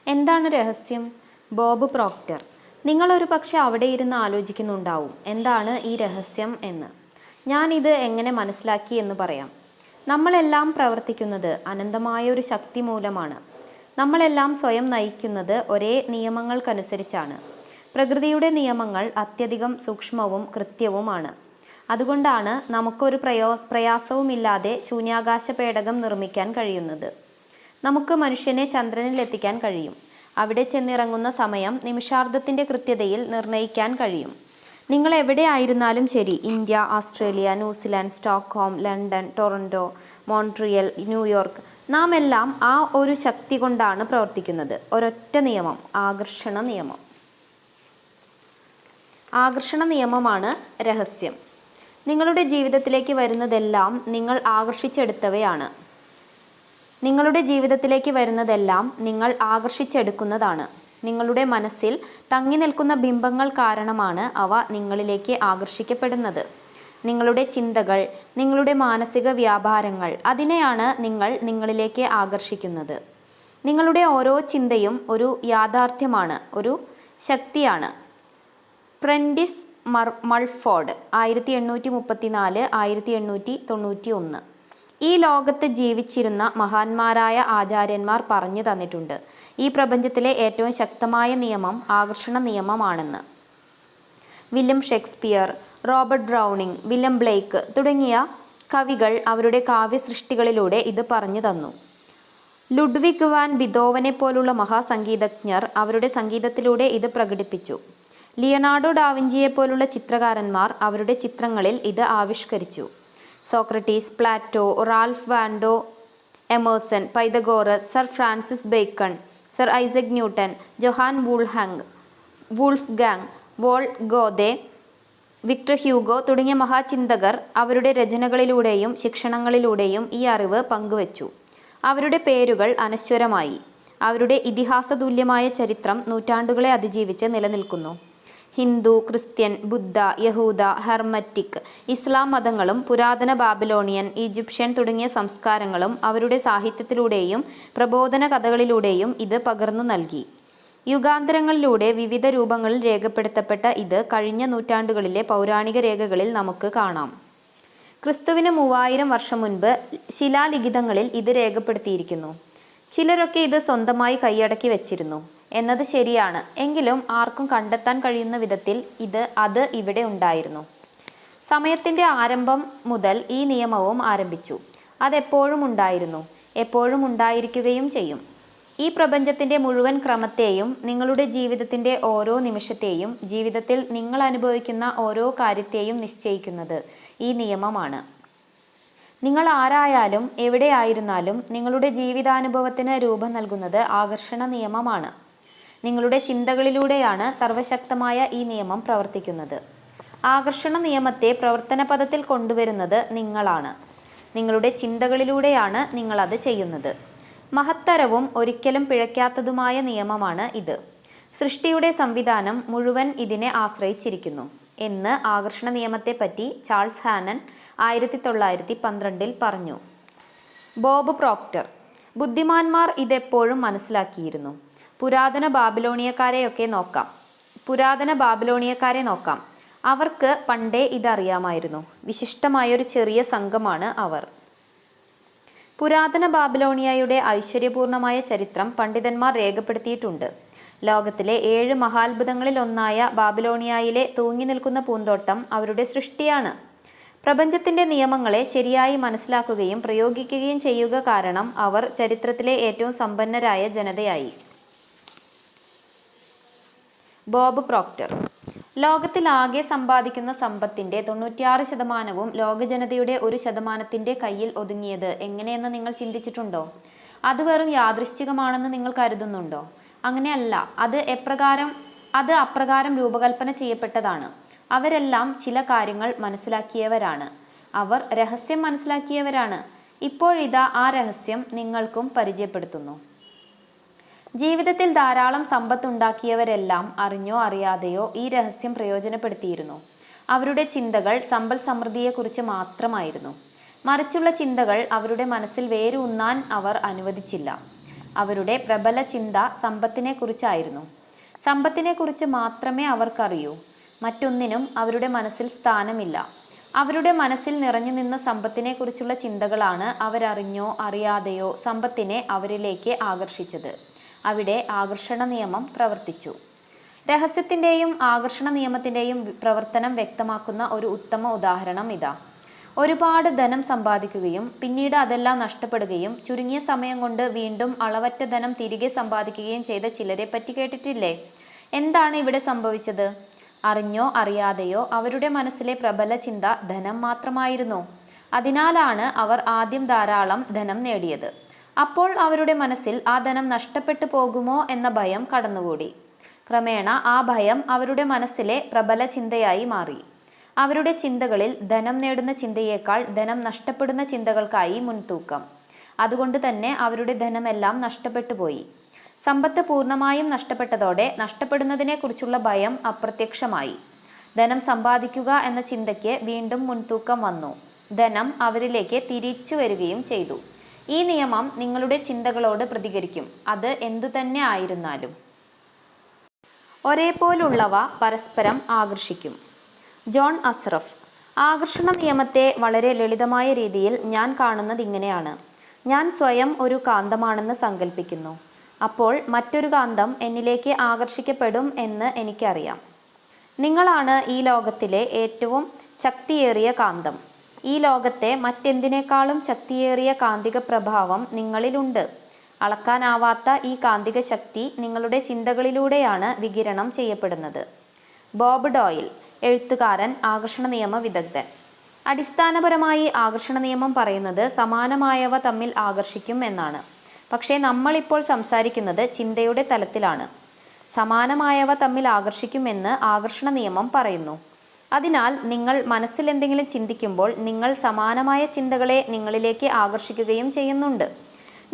എന്താണ് രഹസ്യം? Bob Proctor. നിങ്ങളൊരു പക്ഷെ അവിടെ ഇരുന്ന് ആലോചിക്കുന്നുണ്ടാവും, എന്താണ് ഈ രഹസ്യം എന്ന്. ഞാനിത് എങ്ങനെ മനസ്സിലാക്കി എന്ന് പറയാം. നമ്മളെല്ലാം പ്രവർത്തിക്കുന്നത് അനന്തമായ ഒരു ശക്തി മൂലമാണ്. നമ്മളെല്ലാം സ്വയം നയിക്കുന്നത് ഒരേ നിയമങ്ങൾക്കനുസരിച്ചാണ്. പ്രകൃതിയുടെ നിയമങ്ങൾ അത്യധികം സൂക്ഷ്മവും കൃത്യവുമാണ്. അതുകൊണ്ടാണ് നമുക്കൊരു പ്രയാസവുമില്ലാതെ ശൂന്യാകാശ പേടകം നിർമ്മിക്കാൻ കഴിയുന്നത്. നമുക്ക് മനുഷ്യനെ ചന്ദ്രനിൽ എത്തിക്കാൻ കഴിയും. അവിടെ ചെന്നിറങ്ങുന്ന സമയം നിമിഷാർദ്ധത്തിൻ്റെ കൃത്യതയിൽ നിർണ്ണയിക്കാൻ കഴിയും. നിങ്ങൾ എവിടെ ആയിരുന്നാലും ശരി, India, Australia, New Zealand, Stockholm, London, Toronto, Montreal, New York, നാം എല്ലാം ആ ഒരു ശക്തി കൊണ്ടാണ് പ്രവർത്തിക്കുന്നത്. ഒരൊറ്റ നിയമം, ആകർഷണ നിയമം. ആകർഷണ നിയമമാണ് രഹസ്യം. നിങ്ങളുടെ ജീവിതത്തിലേക്ക് വരുന്നതെല്ലാം നിങ്ങൾ ആകർഷിച്ചെടുത്തവയാണ്. നിങ്ങളുടെ ജീവിതത്തിലേക്ക് വരുന്നതെല്ലാം നിങ്ങൾ ആകർഷിച്ചെടുക്കുന്നതാണ്. നിങ്ങളുടെ മനസ്സിൽ തങ്ങി നിൽക്കുന്ന ബിംബങ്ങൾ കാരണമാണ് അവ നിങ്ങളിലേക്ക് ആകർഷിക്കപ്പെടുന്നത്. നിങ്ങളുടെ ചിന്തകൾ, നിങ്ങളുടെ മാനസിക വ്യാപാരങ്ങൾ, അതിനെയാണ് നിങ്ങൾ നിങ്ങളിലേക്ക് ആകർഷിക്കുന്നത്. നിങ്ങളുടെ ഓരോ ചിന്തയും ഒരു യാഥാർത്ഥ്യമാണ്, ഒരു ശക്തിയാണ്. പ്രൻഡിസ് മൾഫോർഡ് 1834-1891. ഈ ലോകത്ത് ജീവിച്ചിരുന്ന മഹാന്മാരായ ആചാര്യന്മാർ പറഞ്ഞു തന്നിട്ടുണ്ട്, ഈ പ്രപഞ്ചത്തിലെ ഏറ്റവും ശക്തമായ നിയമം ആകർഷണ നിയമമാണെന്ന്. William Shakespeare, Robert Browning, William Blake തുടങ്ങിയ കവികൾ അവരുടെ കാവ്യസൃഷ്ടികളിലൂടെ ഇത് പറഞ്ഞു തന്നു. ലുഡ്വിഗ് വാൻ ബിതോവനെ പോലുള്ള മഹാസംഗീതജ്ഞർ അവരുടെ സംഗീതത്തിലൂടെ ഇത് പ്രകടിപ്പിച്ചു. ലിയനാർഡോ ഡാവിഞ്ചിയെപ്പോലുള്ള ചിത്രകാരന്മാർ അവരുടെ ചിത്രങ്ങളിൽ ഇത് ആവിഷ്കരിച്ചു. Socrates, Plato, Ralph Waldo Emerson, Pythagoras, sir Francis Bacon, sir Isaac Newton, Johann Wolfgang von Goethe, Victor Hugo തുടങ്ങിയ മഹാചിന്തകർ അവരുടെ രചനകളിലൂടെയും ശിക്ഷണങ്ങളിലൂടെയും ഈ അറിവ് പങ്കുവച്ചു. അവരുടെ പേരുകൾ അനശ്വരമായി. അവരുടെ ഇതിഹാസതുല്യമായ ചരിത്രം നൂറ്റാണ്ടുകളെ അതിജീവിച്ച് നിലനിൽക്കുന്നു. ഹിന്ദു, ക്രിസ്ത്യൻ, ബുദ്ധ, യഹൂദ, ഹെർമറ്റിക്, ഇസ്ലാം മതങ്ങളും പുരാതന ബാബിലോണിയൻ, ഈജിപ്ഷ്യൻ തുടങ്ങിയ സംസ്കാരങ്ങളും അവരുടെ സാഹിത്യത്തിലൂടെയും പ്രബോധന കഥകളിലൂടെയും ഇത് പകർന്നു നൽകി. യുഗാന്തരങ്ങളിലൂടെ വിവിധ രൂപങ്ങളിൽ രേഖപ്പെടുത്തപ്പെട്ട ഇത് കഴിഞ്ഞ നൂറ്റാണ്ടുകളിലെ പൗരാണിക രേഖകളിൽ നമുക്ക് കാണാം. ക്രിസ്തുവിന് 3000 വർഷം മുൻപ് ശിലാലിഖിതങ്ങളിൽ ഇത് രേഖപ്പെടുത്തിയിരിക്കുന്നു. ചിലരൊക്കെ ഇത് സ്വന്തമായി കൈയടക്കി വച്ചിരുന്നു എന്നത് ശരിയാണ്. എങ്കിലും ആർക്കും കണ്ടെത്താൻ കഴിയുന്ന വിധത്തിൽ അത് ഇവിടെ ഉണ്ടായിരുന്നു. സമയത്തിൻ്റെ ആരംഭം മുതൽ ഈ നിയമവും ആരംഭിച്ചു. അതെപ്പോഴും ഉണ്ടായിരുന്നു, എപ്പോഴും ഉണ്ടായിരിക്കുകയും ചെയ്യും. ഈ പ്രപഞ്ചത്തിൻ്റെ മുഴുവൻ ക്രമത്തെയും, നിങ്ങളുടെ ജീവിതത്തിൻ്റെ ഓരോ നിമിഷത്തെയും, ജീവിതത്തിൽ നിങ്ങൾ അനുഭവിക്കുന്ന ഓരോ കാര്യത്തെയും നിശ്ചയിക്കുന്നത് ഈ നിയമമാണ്. നിങ്ങൾ ആരായാലും എവിടെയായിരുന്നാലും നിങ്ങളുടെ ജീവിതാനുഭവത്തിന് രൂപം നൽകുന്നത് ആകർഷണ നിയമമാണ്. നിങ്ങളുടെ ചിന്തകളിലൂടെയാണ് സർവശക്തമായ ഈ നിയമം പ്രവർത്തിക്കുന്നത്. ആകർഷണ നിയമത്തെ പ്രവർത്തനപഥത്തിൽ കൊണ്ടുവരുന്നത് നിങ്ങളാണ്. നിങ്ങളുടെ ചിന്തകളിലൂടെയാണ് നിങ്ങളത് ചെയ്യുന്നത്. മഹത്തരവും ഒരിക്കലും പിഴയ്ക്കാത്തതുമായ നിയമമാണ് ഇത്. സൃഷ്ടിയുടെ സംവിധാനം മുഴുവൻ ഇതിനെ ആശ്രയിച്ചിരിക്കുന്നു എന്ന് ആകർഷണ നിയമത്തെപ്പറ്റി ചാൾസ് ഹാനൻ 1912 പറഞ്ഞു. Bob Proctor. ബുദ്ധിമാന്മാർ ഇതെപ്പോഴും മനസ്സിലാക്കിയിരുന്നു. പുരാതന ബാബിലോണിയക്കാരെ നോക്കാം. അവർക്ക് പണ്ടേ ഇതറിയാമായിരുന്നു. വിശിഷ്ടമായൊരു ചെറിയ സംഘമാണ് അവർ. പുരാതന ബാബിലോണിയയുടെ ഐശ്വര്യപൂർണമായ ചരിത്രം പണ്ഡിതന്മാർ രേഖപ്പെടുത്തിയിട്ടുണ്ട്. ലോകത്തിലെ 7 മഹാത്ഭുതങ്ങളിൽ ഒന്നായ ബാബിലോണിയയിലെ തൂങ്ങി നിൽക്കുന്ന പൂന്തോട്ടം അവരുടെ സൃഷ്ടിയാണ്. പ്രപഞ്ചത്തിൻ്റെ നിയമങ്ങളെ ശരിയായി മനസ്സിലാക്കുകയും പ്രയോഗിക്കുകയും ചെയ്യുക കാരണം അവർ ചരിത്രത്തിലെ ഏറ്റവും സമ്പന്നരായ ജനതയായി. Bob Proctor. ലോകത്തിൽ ആകെ സമ്പാദിക്കുന്ന സമ്പത്തിൻ്റെ 96% ലോക ജനതയുടെ 1% കയ്യിൽ ഒതുങ്ങിയത് എങ്ങനെയെന്ന് നിങ്ങൾ ചിന്തിച്ചിട്ടുണ്ടോ? അത് വെറും യാദൃശ്ചികമാണെന്ന് നിങ്ങൾ കരുതുന്നുണ്ടോ? അങ്ങനെയല്ല. അത് അപ്രകാരം രൂപകൽപ്പന ചെയ്യപ്പെട്ടതാണ്. അവരെല്ലാം ചില കാര്യങ്ങൾ മനസ്സിലാക്കിയവരാണ്. അവർ രഹസ്യം മനസ്സിലാക്കിയവരാണ്. ഇപ്പോഴിതാ ആ രഹസ്യം നിങ്ങൾക്കും പരിചയപ്പെടുത്തുന്നു. ജീവിതത്തിൽ ധാരാളം സമ്പത്തുണ്ടാക്കിയവരെല്ലാം അറിഞ്ഞോ അറിയാതെയോ ഈ രഹസ്യം പ്രയോജനപ്പെടുത്തിയിരുന്നു. അവരുടെ ചിന്തകൾ സമ്പൽ സമൃദ്ധിയെക്കുറിച്ച് മാത്രമായിരുന്നു. മറിച്ചുള്ള ചിന്തകൾ അവരുടെ മനസ്സിൽ വേരൂന്നാൻ അവർ അനുവദിച്ചില്ല. അവരുടെ പ്രബല ചിന്ത സമ്പത്തിനെക്കുറിച്ചായിരുന്നു. സമ്പത്തിനെക്കുറിച്ച് മാത്രമേ അവർക്കറിയൂ. മറ്റൊന്നിനും അവരുടെ മനസ്സിൽ സ്ഥാനമില്ല. അവരുടെ മനസ്സിൽ നിറഞ്ഞു നിന്ന സമ്പത്തിനെക്കുറിച്ചുള്ള ചിന്തകളാണ് അവരറിഞ്ഞോ അറിയാതെയോ സമ്പത്തിനെ അവരിലേക്ക് ആകർഷിച്ചത്. അവിടെ ആകർഷണ നിയമം പ്രവർത്തിച്ചു. രഹസ്യത്തിൻ്റെയും ആകർഷണ നിയമത്തിൻ്റെയും പ്രവർത്തനം വ്യക്തമാക്കുന്ന ഒരു ഉത്തമ ഉദാഹരണം ഇതാ. ഒരുപാട് ധനം സമ്പാദിക്കുകയും പിന്നീട് അതെല്ലാം നഷ്ടപ്പെടുകയും ചുരുങ്ങിയ സമയം കൊണ്ട് വീണ്ടും അളവറ്റ ധനം തിരികെ സമ്പാദിക്കുകയും ചെയ്ത ചിലരെ പറ്റി കേട്ടിട്ടില്ലേ? എന്താണ് ഇവിടെ സംഭവിച്ചത്? അറിഞ്ഞോ അറിയാതെയോ അവരുടെ മനസ്സിലെ പ്രബല ചിന്ത ധനം മാത്രമായിരുന്നു. അതിനാലാണ് അവർ ആദ്യം ധാരാളം ധനം നേടിയത്. അപ്പോൾ അവരുടെ മനസ്സിൽ ആ ധനം നഷ്ടപ്പെട്ടു പോകുമോ എന്ന ഭയം കടന്നുകൂടി. ക്രമേണ ആ ഭയം അവരുടെ മനസ്സിലെ പ്രബല ചിന്തയായി മാറി. അവരുടെ ചിന്തകളിൽ ധനം നേടുന്ന ചിന്തയേക്കാൾ ധനം നഷ്ടപ്പെടുന്ന ചിന്തകൾക്കായി മുൻതൂക്കം. അതുകൊണ്ട് തന്നെ അവരുടെ ധനമെല്ലാം നഷ്ടപ്പെട്ടു പോയി. സമ്പത്ത് പൂർണ്ണമായും നഷ്ടപ്പെട്ടതോടെ നഷ്ടപ്പെടുന്നതിനെക്കുറിച്ചുള്ള ഭയം അപ്രത്യക്ഷമായി. ധനം സമ്പാദിക്കുക എന്ന ചിന്തയ്ക്ക് വീണ്ടും മുൻതൂക്കം വന്നു. ധനം അവരിലേക്ക് തിരിച്ചു വരികയും ചെയ്തു. ഈ നിയമം നിങ്ങളുടെ ചിന്തകളോട് പ്രതികരിക്കും, അത് എന്തുതന്നെ ആയിരുന്നാലും. ഒരേപോലുള്ളവ പരസ്പരം ആകർഷിക്കും. ജോൺ അസ്റഫ്. ആകർഷണ നിയമത്തെ വളരെ ലളിതമായ രീതിയിൽ ഞാൻ കാണുന്നത് ഇങ്ങനെയാണ്. ഞാൻ സ്വയം ഒരു കാന്തമാണെന്ന് സങ്കല്പിക്കുന്നു. അപ്പോൾ മറ്റൊരു കാന്തം എന്നിലേക്ക് ആകർഷിക്കപ്പെടും എന്ന് എനിക്കറിയാം. നിങ്ങളാണ് ഈ ലോകത്തിലെ ഏറ്റവും ശക്തിയേറിയ കാന്തം. ഈ ലോകത്തെ മറ്റെന്തിനേക്കാളും ശക്തിയേറിയ കാന്തിക പ്രഭാവം നിങ്ങളിലുണ്ട്. അളക്കാനാവാത്ത ഈ കാന്തിക ശക്തി നിങ്ങളുടെ ചിന്തകളിലൂടെയാണ് വികിരണം ചെയ്യപ്പെടുന്നത്. ബോബ് ഡോയിൽ, എഴുത്തുകാരൻ, ആകർഷണ നിയമ വിദഗ്ധൻ. അടിസ്ഥാനപരമായി ആകർഷണ നിയമം പറയുന്നത് സമാനമായവ തമ്മിൽ ആകർഷിക്കും എന്നാണ്. പക്ഷേ നമ്മളിപ്പോൾ സംസാരിക്കുന്നത് ചിന്തയുടെ തലത്തിലാണ്. സമാനമായവ തമ്മിൽ ആകർഷിക്കുമെന്ന് ആകർഷണ നിയമം പറയുന്നു. അതിനാൽ നിങ്ങൾ മനസ്സിൽ എന്തെങ്കിലും ചിന്തിക്കുമ്പോൾ നിങ്ങൾ സമാനമായ ചിന്തകളെ നിങ്ങളിലേക്ക് ആകർഷിക്കുകയും ചെയ്യുന്നുണ്ട്.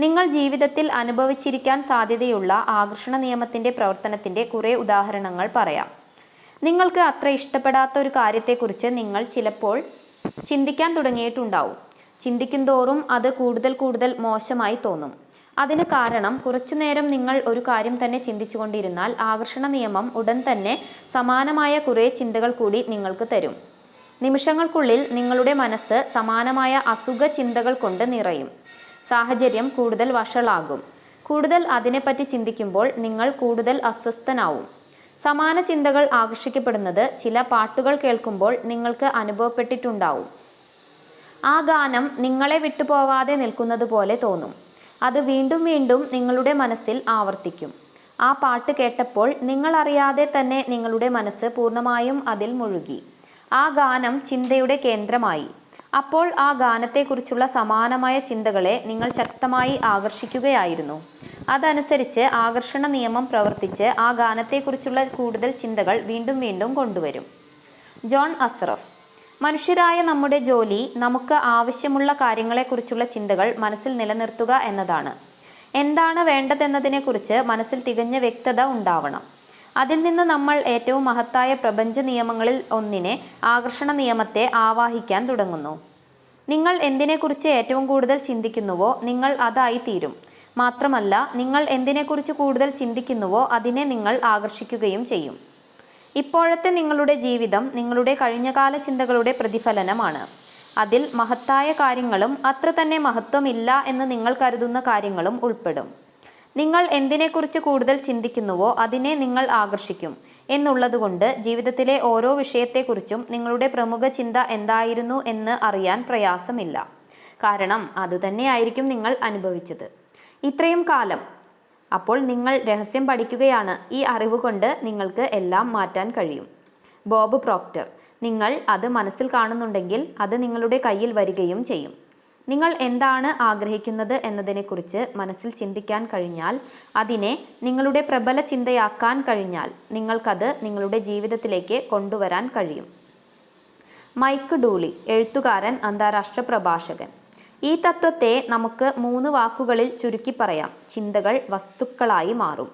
നിങ്ങൾ ജീവിതത്തിൽ അനുഭവിച്ചിരിക്കാൻ സാധ്യതയുള്ള ആകർഷണ നിയമത്തിൻ്റെ പ്രവർത്തനത്തിൻ്റെ കുറേ ഉദാഹരണങ്ങൾ പറയാം. നിങ്ങൾക്ക് അത്ര ഇഷ്ടപ്പെടാത്ത ഒരു കാര്യത്തെക്കുറിച്ച് നിങ്ങൾ ചിലപ്പോൾ ചിന്തിക്കാൻ തുടങ്ങിയിട്ടുണ്ടാവും. ചിന്തിക്കുന്തോറും അത് കൂടുതൽ മോശമായി തോന്നും. അതിന് കാരണം കുറച്ചുനേരം നിങ്ങൾ ഒരു കാര്യം തന്നെ ചിന്തിച്ചുകൊണ്ടിരുന്നാൽ ആകർഷണ നിയമം ഉടൻ തന്നെ സമാനമായ കുറേ ചിന്തകൾ കൂടി നിങ്ങൾക്ക് തരും. നിമിഷങ്ങൾക്കുള്ളിൽ നിങ്ങളുടെ മനസ്സ് സമാനമായ അസുഖ ചിന്തകൾ കൊണ്ട് നിറയും. സാഹചര്യം കൂടുതൽ വഷളാകും. കൂടുതൽ അതിനെപ്പറ്റി ചിന്തിക്കുമ്പോൾ നിങ്ങൾ കൂടുതൽ അസ്വസ്ഥനാവും. സമാന ചിന്തകൾ ആകർഷിക്കപ്പെടുന്നത് ചില പാട്ടുകൾ കേൾക്കുമ്പോൾ നിങ്ങൾക്ക് അനുഭവപ്പെട്ടിട്ടുണ്ടാവും. ആ ഗാനം നിങ്ങളെ വിട്ടുപോവാതെ നിൽക്കുന്നത് പോലെ തോന്നും. അത് വീണ്ടും വീണ്ടും നിങ്ങളുടെ മനസ്സിൽ ആവർത്തിക്കും. ആ പാട്ട് കേട്ടപ്പോൾ നിങ്ങൾ അറിയാതെ തന്നെ നിങ്ങളുടെ മനസ്സ് പൂർണ്ണമായും അതിൽ മുഴുകി. ആ ഗാനം ചിന്തയുടെ കേന്ദ്രമായി. അപ്പോൾ ആ ഗാനത്തെക്കുറിച്ചുള്ള സമാനമായ ചിന്തകളെ നിങ്ങൾ ശക്തമായി ആകർഷിക്കുകയായിരുന്നു. അതനുസരിച്ച് ആകർഷണ നിയമം പ്രവർത്തിച്ച് ആ ഗാനത്തെക്കുറിച്ചുള്ള കൂടുതൽ ചിന്തകൾ വീണ്ടും വീണ്ടും കൊണ്ടുവരും. ജോൺ അസ്റഫ്. മനുഷ്യരായ നമ്മുടെ ജോലി നമുക്ക് ആവശ്യമുള്ള കാര്യങ്ങളെക്കുറിച്ചുള്ള ചിന്തകൾ മനസ്സിൽ നിലനിർത്തുക എന്നതാണ്. എന്താണ് വേണ്ടതെന്നതിനെക്കുറിച്ച് മനസ്സിൽ തികഞ്ഞ വ്യക്തത ഉണ്ടാവണം. അതിൽ നിന്ന് നമ്മൾ ഏറ്റവും മഹത്തായ പ്രപഞ്ച നിയമങ്ങളിൽ ഒന്നിനെ, ആകർഷണ നിയമത്തെ ആവാഹിക്കാൻ തുടങ്ങുന്നു. നിങ്ങൾ എന്തിനെക്കുറിച്ച് ഏറ്റവും കൂടുതൽ ചിന്തിക്കുന്നുവോ നിങ്ങൾ അതായി തീരും. മാത്രമല്ല, നിങ്ങൾ എന്തിനെക്കുറിച്ച് കൂടുതൽ ചിന്തിക്കുന്നുവോ അതിനെ നിങ്ങൾ ആകർഷിക്കുകയും ചെയ്യും. ഇപ്പോഴത്തെ നിങ്ങളുടെ ജീവിതം നിങ്ങളുടെ കഴിഞ്ഞകാല ചിന്തകളുടെ പ്രതിഫലനമാണ്. അതിൽ മഹത്തായ കാര്യങ്ങളും അത്ര തന്നെ മഹത്വമില്ല എന്ന് നിങ്ങൾ കരുതുന്ന കാര്യങ്ങളും ഉൾപ്പെടും. നിങ്ങൾ എന്തിനെക്കുറിച്ച് കൂടുതൽ ചിന്തിക്കുന്നുവോ അതിനെ നിങ്ങൾ ആകർഷിക്കും എന്നുള്ളതുകൊണ്ട് ജീവിതത്തിലെ ഓരോ വിഷയത്തെക്കുറിച്ചും നിങ്ങളുടെ പ്രമുഖ ചിന്ത എന്തായിരുന്നു എന്ന് അറിയാൻ പ്രയാസമില്ല. കാരണം അതുതന്നെയായിരിക്കും നിങ്ങൾ അനുഭവിച്ചത് ഇത്രയും കാലം. അപ്പോൾ നിങ്ങൾ രഹസ്യം പഠിക്കുകയാണ്. ഈ അറിവ് കൊണ്ട് നിങ്ങൾക്ക് എല്ലാം മാറ്റാൻ കഴിയും. Bob Proctor. നിങ്ങൾ അത് മനസ്സിൽ കാണുന്നുണ്ടെങ്കിൽ അത് നിങ്ങളുടെ കയ്യിൽ വരികയും ചെയ്യും. നിങ്ങൾ എന്താണ് ആഗ്രഹിക്കുന്നത് എന്നതിനെക്കുറിച്ച് മനസ്സിൽ ചിന്തിക്കാൻ കഴിഞ്ഞാൽ, അതിനെ നിങ്ങളുടെ പ്രബല ചിന്തയാക്കാൻ കഴിഞ്ഞാൽ നിങ്ങൾക്കത് നിങ്ങളുടെ ജീവിതത്തിലേക്ക് കൊണ്ടുവരാൻ കഴിയും. മൈക്ക് ഡൂളി, എഴുത്തുകാരൻ, അന്താരാഷ്ട്ര പ്രഭാഷകൻ. ഈ തത്വത്തെ നമുക്ക് 3 വാക്കുകളിൽ ചുരുക്കി പറയാം. ചിന്തകൾ വസ്തുക്കളായി മാറും.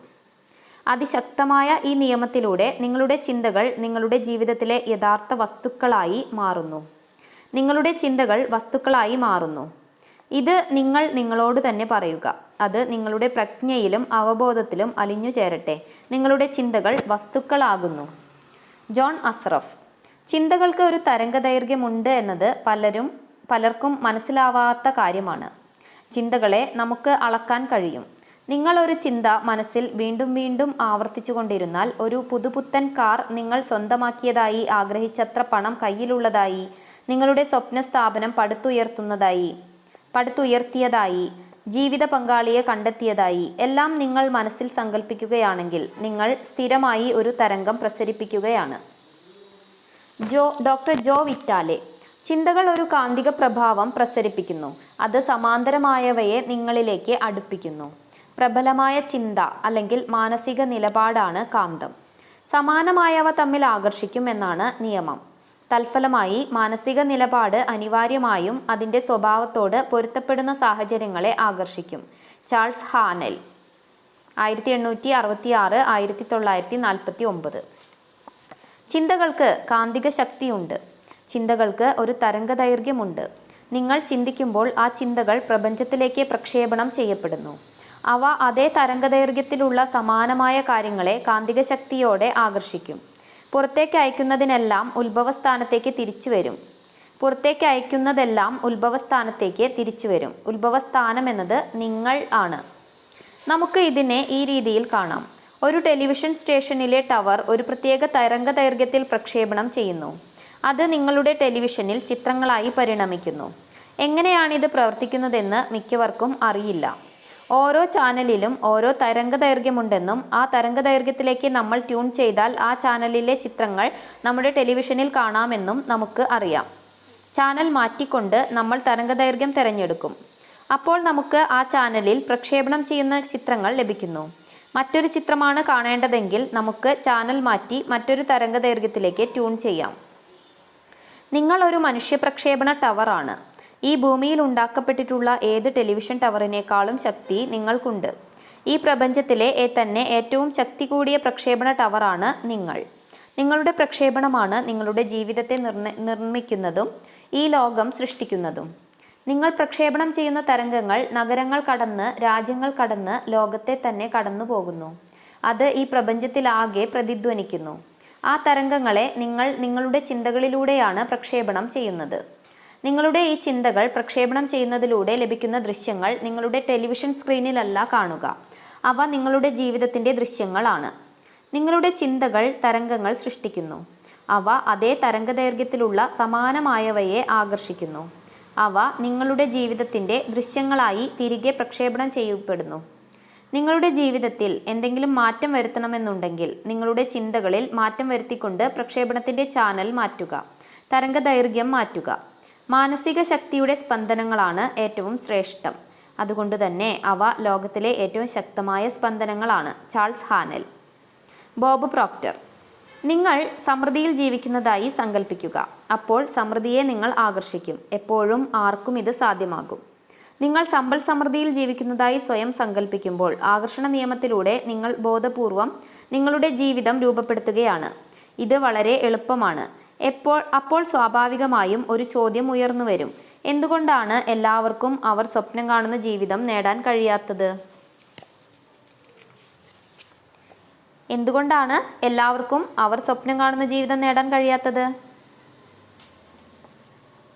അതിശക്തമായ ഈ നിയമത്തിലൂടെ നിങ്ങളുടെ ചിന്തകൾ നിങ്ങളുടെ ജീവിതത്തിലെ യഥാർത്ഥ വസ്തുക്കളായി മാറുന്നു. നിങ്ങളുടെ ചിന്തകൾ വസ്തുക്കളായി മാറുന്നു. ഇത് നിങ്ങൾ നിങ്ങളോട് തന്നെ പറയുക. അത് നിങ്ങളുടെ പ്രജ്ഞയിലും അവബോധത്തിലും അലിഞ്ഞു ചേരട്ടെ. നിങ്ങളുടെ ചിന്തകൾ വസ്തുക്കളാകുന്നു. ജോൺ അസ്റഫ്. ചിന്തകൾക്ക് ഒരു തരംഗദൈർഘ്യമുണ്ട് എന്നത് പലർക്കും മനസ്സിലാവാത്ത കാര്യമാണ്. ചിന്തകളെ നമുക്ക് അളക്കാൻ കഴിയും. നിങ്ങൾ ഒരു ചിന്ത മനസ്സിൽ വീണ്ടും വീണ്ടും ആവർത്തിച്ചു കൊണ്ടിരുന്നാൽ, ഒരു പുതുപുത്തൻ കാർ നിങ്ങൾ സ്വന്തമാക്കിയതായി, ആഗ്രഹിച്ചത്ര പണം കയ്യിലുള്ളതായി, നിങ്ങളുടെ സ്വപ്ന സ്ഥാപനം പടുത്തുയർത്തിയതായി, ജീവിത പങ്കാളിയെ കണ്ടെത്തിയതായി എല്ലാം നിങ്ങൾ മനസ്സിൽ സങ്കല്പിക്കുകയാണെങ്കിൽ നിങ്ങൾ സ്ഥിരമായി ഒരു തരംഗം പ്രസരിപ്പിക്കുകയാണ്. ഡോക്ടർ ജോ വിറ്റാലെ. ചിന്തകൾ ഒരു കാന്തിക പ്രഭാവം പ്രസരിപ്പിക്കുന്നു. അത് സമാന്തരമായവയെ നിങ്ങളിലേക്ക് അടുപ്പിക്കുന്നു. പ്രബലമായ ചിന്ത അല്ലെങ്കിൽ മാനസിക നിലപാടാണ് കാന്തം. സമാനമായവ തമ്മിൽ ആകർഷിക്കും എന്നാണ് നിയമം. തൽഫലമായി മാനസിക നിലപാട് അനിവാര്യമായും അതിൻ്റെ സ്വഭാവത്തോട് പൊരുത്തപ്പെടുന്ന സാഹചര്യങ്ങളെ ആകർഷിക്കും. ചാൾസ് ഹാനൽ 1866 1949. ചിന്തകൾക്ക് കാന്തിക ശക്തിയുണ്ട്. ചിന്തകൾക്ക് ഒരു തരംഗദൈർഘ്യമുണ്ട്. നിങ്ങൾ ചിന്തിക്കുമ്പോൾ ആ ചിന്തകൾ പ്രപഞ്ചത്തിലേക്ക് പ്രക്ഷേപണം ചെയ്യപ്പെടുന്നു. അവ അതേ തരംഗദൈർഘ്യത്തിലുള്ള സമാനമായ കാര്യങ്ങളെ കാന്തിക ശക്തിയോടെ ആകർഷിക്കും. പുറത്തേക്ക് അയക്കുന്നതെല്ലാം ഉത്ഭവസ്ഥാനത്തേക്ക് തിരിച്ചു വരും. ഉത്ഭവസ്ഥാനം എന്നത് നിങ്ങൾ ആണ്. നമുക്ക് ഇതിനെ ഈ രീതിയിൽ കാണാം. ഒരു ടെലിവിഷൻ സ്റ്റേഷനിലെ ടവർ ഒരു പ്രത്യേക തരംഗദൈർഘ്യത്തിൽ പ്രക്ഷേപണം ചെയ്യുന്നു. അത് നിങ്ങളുടെ ടെലിവിഷനിൽ ചിത്രങ്ങളായി പരിണമിക്കുന്നു. എങ്ങനെയാണിത് പ്രവർത്തിക്കുന്നതെന്ന് മിക്കവർക്കും അറിയില്ല. ഓരോ ചാനലിലും ഓരോ തരംഗദൈർഘ്യമുണ്ടെന്നും ആ തരംഗദൈർഘ്യത്തിലേക്ക് നമ്മൾ ട്യൂൺ ചെയ്താൽ ആ ചാനലിലെ ചിത്രങ്ങൾ നമ്മുടെ ടെലിവിഷനിൽ കാണാമെന്നും നമുക്ക് അറിയാം. ചാനൽ മാറ്റിക്കൊണ്ട് നമ്മൾ തരംഗദൈർഘ്യം തിരഞ്ഞെടുക്കും. അപ്പോൾ നമുക്ക് ആ ചാനലിൽ പ്രക്ഷേപണം ചെയ്യുന്ന ചിത്രങ്ങൾ ലഭിക്കുന്നു. മറ്റൊരു ചിത്രമാണ് കാണേണ്ടതെങ്കിൽ നമുക്ക് ചാനൽ മാറ്റി മറ്റൊരു തരംഗദൈർഘ്യത്തിലേക്ക് ട്യൂൺ ചെയ്യാം. നിങ്ങൾ ഒരു മനുഷ്യപ്രക്ഷേപണ ടവറാണ്. ഈ ഭൂമിയിൽ ഉണ്ടാക്കപ്പെട്ടിട്ടുള്ള ഏത് ടെലിവിഷൻ ടവറിനേക്കാളും ശക്തി നിങ്ങൾക്കുണ്ട്. ഈ പ്രപഞ്ചത്തിലെ തന്നെ ഏറ്റവും ശക്തി കൂടിയ പ്രക്ഷേപണ ടവറാണ് നിങ്ങൾ. നിങ്ങളുടെ പ്രക്ഷേപണമാണ് നിങ്ങളുടെ ജീവിതത്തെ നിർമ്മിക്കുന്നതും ഈ ലോകം സൃഷ്ടിക്കുന്നതും. നിങ്ങൾ പ്രക്ഷേപണം ചെയ്യുന്ന തരംഗങ്ങൾ നഗരങ്ങൾ കടന്ന്, രാജ്യങ്ങൾ കടന്ന്, ലോകത്തെ തന്നെ കടന്നു പോകുന്നു. അത് ഈ പ്രപഞ്ചത്തിലാകെ പ്രതിധ്വനിക്കുന്നു. ആ തരംഗങ്ങളെ നിങ്ങൾ നിങ്ങളുടെ ചിന്തകളിലൂടെയാണ് പ്രക്ഷേപണം ചെയ്യുന്നത്. നിങ്ങളുടെ ഈ ചിന്തകൾ പ്രക്ഷേപണം ചെയ്യുന്നതിലൂടെ ലഭിക്കുന്ന ദൃശ്യങ്ങൾ നിങ്ങളുടെ ടെലിവിഷൻ സ്ക്രീനിലല്ല കാണുക. അവ നിങ്ങളുടെ ജീവിതത്തിൻ്റെ ദൃശ്യങ്ങളാണ്. നിങ്ങളുടെ ചിന്തകൾ തരംഗങ്ങൾ സൃഷ്ടിക്കുന്നു. അവ അതേ തരംഗദൈർഘ്യത്തിലുള്ള സമാനമായവയെ ആകർഷിക്കുന്നു. അവ നിങ്ങളുടെ ജീവിതത്തിൻ്റെ ദൃശ്യങ്ങളായി തിരികെ പ്രക്ഷേപണം ചെയ്യപ്പെടുന്നു. നിങ്ങളുടെ ജീവിതത്തിൽ എന്തെങ്കിലും മാറ്റം വരുത്തണമെന്നുണ്ടെങ്കിൽ നിങ്ങളുടെ ചിന്തകളിൽ മാറ്റം വരുത്തിക്കൊണ്ട് പ്രക്ഷേപണത്തിൻ്റെ ചാനൽ മാറ്റുക, തരംഗദൈർഘ്യം മാറ്റുക. മാനസിക ശക്തിയുടെ സ്പന്ദനങ്ങളാണ് ഏറ്റവും ശ്രേഷ്ഠം. അതുകൊണ്ട് തന്നെ അവ ലോകത്തിലെ ഏറ്റവും ശക്തമായ സ്പന്ദനങ്ങളാണ്. Charles Haanel. Bob Proctor. നിങ്ങൾ സമൃദ്ധിയിൽ ജീവിക്കുന്നതായി സങ്കല്പിക്കുക. അപ്പോൾ സമൃദ്ധിയെ നിങ്ങൾ ആകർഷിക്കും. എപ്പോഴും ആർക്കും ഇത് സാധ്യമാകും. നിങ്ങൾ സമ്പൽ സമൃദ്ധിയിൽ ജീവിക്കുന്നതായി സ്വയം സങ്കല്പിക്കുമ്പോൾ ആകർഷണ നിയമത്തിലൂടെ നിങ്ങൾ ബോധപൂർവം നിങ്ങളുടെ ജീവിതം രൂപപ്പെടുത്തുകയാണ്. ഇത് വളരെ എളുപ്പമാണ്. അപ്പോൾ സ്വാഭാവികമായും ഒരു ചോദ്യം ഉയർന്നു വരും. എന്തുകൊണ്ടാണ് എല്ലാവർക്കും അവർ സ്വപ്നം കാണുന്ന ജീവിതം നേടാൻ കഴിയാത്തത്? എന്തുകൊണ്ടാണ് എല്ലാവർക്കും അവർ സ്വപ്നം കാണുന്ന ജീവിതം നേടാൻ കഴിയാത്തത്?